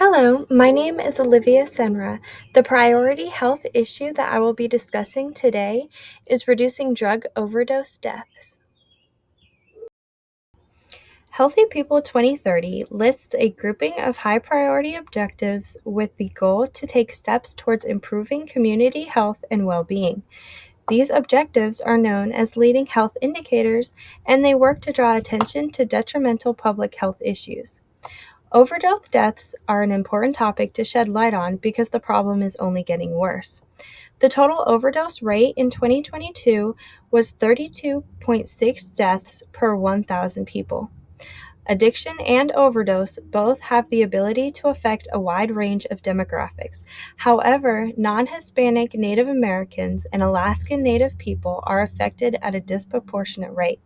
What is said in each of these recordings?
Hello, my name is Olivia Senra. The priority health issue that I will be discussing today is reducing drug overdose deaths. Healthy People 2030 lists a grouping of high priority objectives with the goal to take steps towards improving community health and well being. These objectives are known as leading health indicators, and they work to draw attention to detrimental public health issues. Overdose deaths are an important topic to shed light on because the problem is only getting worse. The total overdose rate in 2022 was 32.6 deaths per 1,000 people. Addiction and overdose both have the ability to affect a wide range of demographics. However, non Hispanic Native Americans and Alaskan Native people are affected at a disproportionate rate.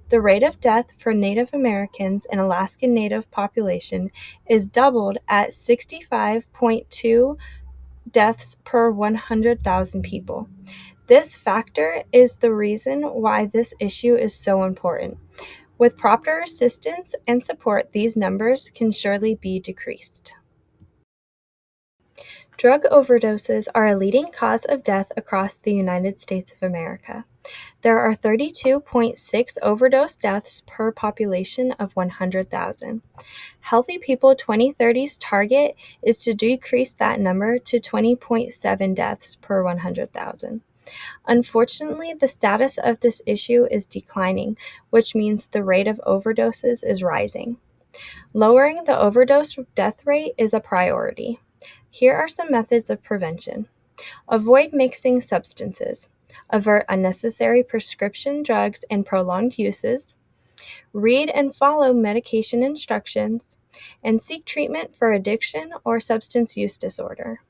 The rate of death for Native Americans and Alaskan Native population is doubled at 65.2 deaths per 100,000 people. This factor is the reason why this issue is so important. With proper assistance and support, these numbers can surely be decreased. Drug overdoses are a leading cause of death across the United States of America. There are 32.6 overdose deaths per population of 100,000. Healthy People 2030's target is to decrease that number to 20.7 deaths per 100,000. Unfortunately, the status of this issue is declining, which means the rate of overdoses is rising. Lowering the overdose death rate is a priority. Here are some methods of prevention. Avoid mixing substances. Avert unnecessary prescription drugs and prolonged uses. Read and follow medication instructions. And seek treatment for addiction or substance use disorder.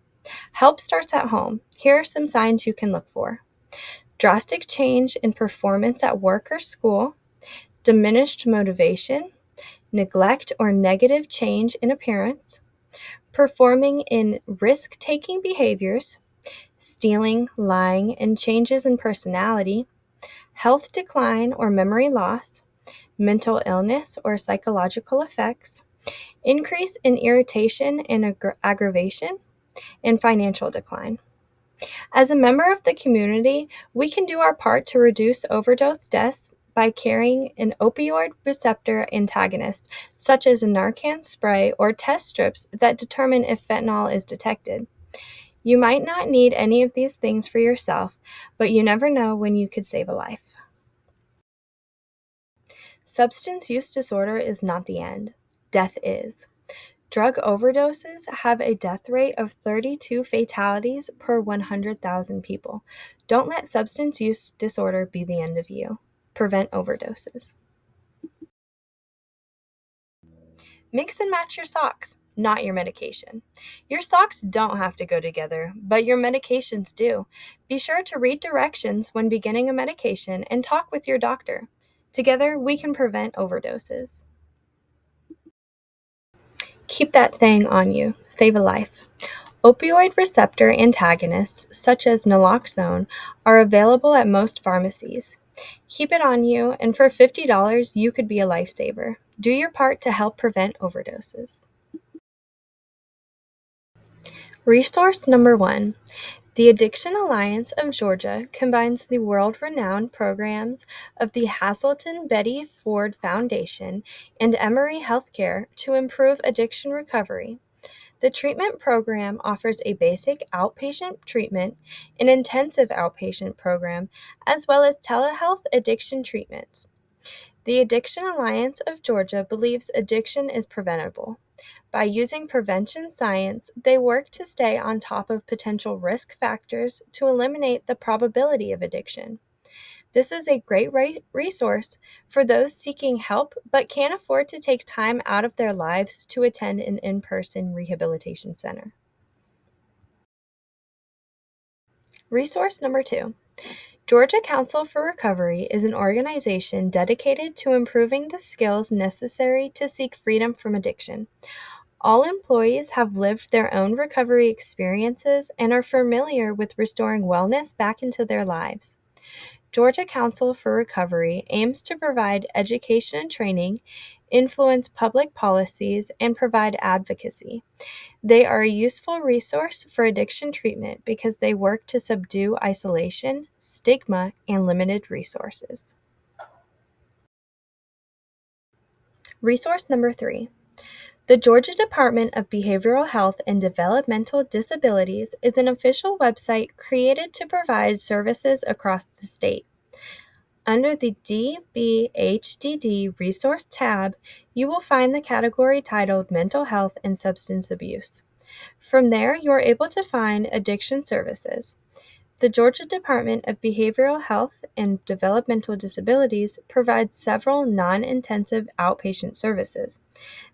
Help starts at home. Here are some signs you can look for: drastic change in performance at work or school, diminished motivation, neglect or negative change in appearance, performing in risk taking behaviors, stealing, lying, and changes in personality, health decline or memory loss, mental illness or psychological effects, increase in irritation and aggravation, and financial decline. As a member of the community, we can do our part to reduce overdose deaths by carrying an opioid receptor antagonist, such as a Narcan spray or test strips that determine if fentanyl is detected. You might not need any of these things for yourself, but you never know when you could save a life. Substance use disorder is not the end. Death is. Drug overdoses have a death rate of 32 fatalities per 100,000 people. Don't let substance use disorder be the end of you. Prevent overdoses. Mix and match your socks, not your medication. Your socks don't have to go together, but your medications do. Be sure to read directions when beginning a medication and talk with your doctor. Together, we can prevent overdoses. Keep that thing on you. Save a life. Opioid receptor antagonists, such as naloxone, are available at most pharmacies. Keep it on you, and for $50, you could be a lifesaver. Do your part to help prevent overdoses. Resource number 1. The Addiction Alliance of Georgia combines the world-renowned programs of the Hazelton Betty Ford Foundation and Emory Healthcare to improve addiction recovery. The treatment program offers a basic outpatient treatment, an intensive outpatient program, as well as telehealth addiction treatments. The Addiction Alliance of Georgia believes addiction is preventable. By using prevention science, they work to stay on top of potential risk factors to eliminate the probability of addiction. This is a great resource for those seeking help but can't afford to take time out of their lives to attend an in-person rehabilitation center. Resource number 2. Georgia Council for Recovery is an organization dedicated to improving the skills necessary to seek freedom from addiction. All employees have lived their own recovery experiences and are familiar with restoring wellness back into their lives. Georgia Council for Recovery aims to provide education and training, influence public policies, and provide advocacy. They are a useful resource for addiction treatment because they work to subdue isolation, stigma, and limited resources. Resource number 3. The Georgia Department of Behavioral Health and Developmental Disabilities is an official website created to provide services across the state. Under the DBHDD Resource tab, you will find the category titled Mental Health and Substance Abuse. From there, you are able to find addiction services. The Georgia Department of Behavioral Health and Developmental Disabilities provides several non-intensive outpatient services.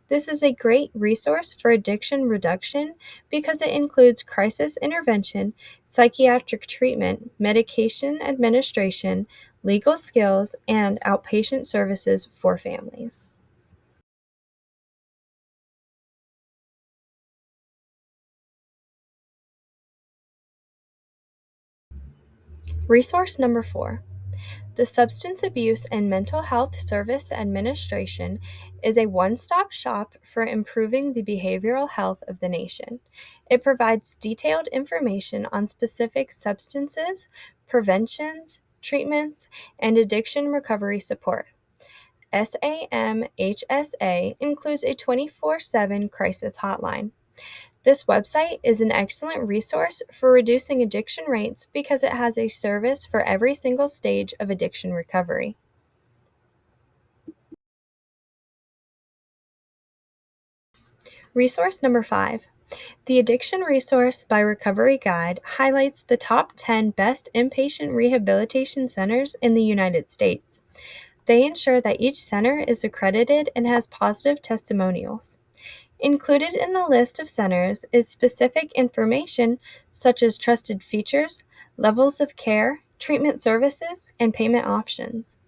This is a great resource for addiction reduction because it includes crisis intervention, psychiatric treatment, medication administration, legal skills, and outpatient services for families. Resource number 4. The Substance Abuse and Mental Health Service Administration is a one stop shop for improving the behavioral health of the nation. It provides detailed information on specific substances, preventions, treatments, and addiction recovery support. SAMHSA includes a 24/7 crisis hotline. This website is an excellent resource for reducing addiction rates because it has a service for every single stage of addiction recovery. Resource number 5. The Addiction Resource by Recovery Guide highlights the top 10 best inpatient rehabilitation centers in the United States. They ensure that each center is accredited and has positive testimonials. Included in the list of centers is specific information such as trusted features, levels of care, treatment services, and payment options.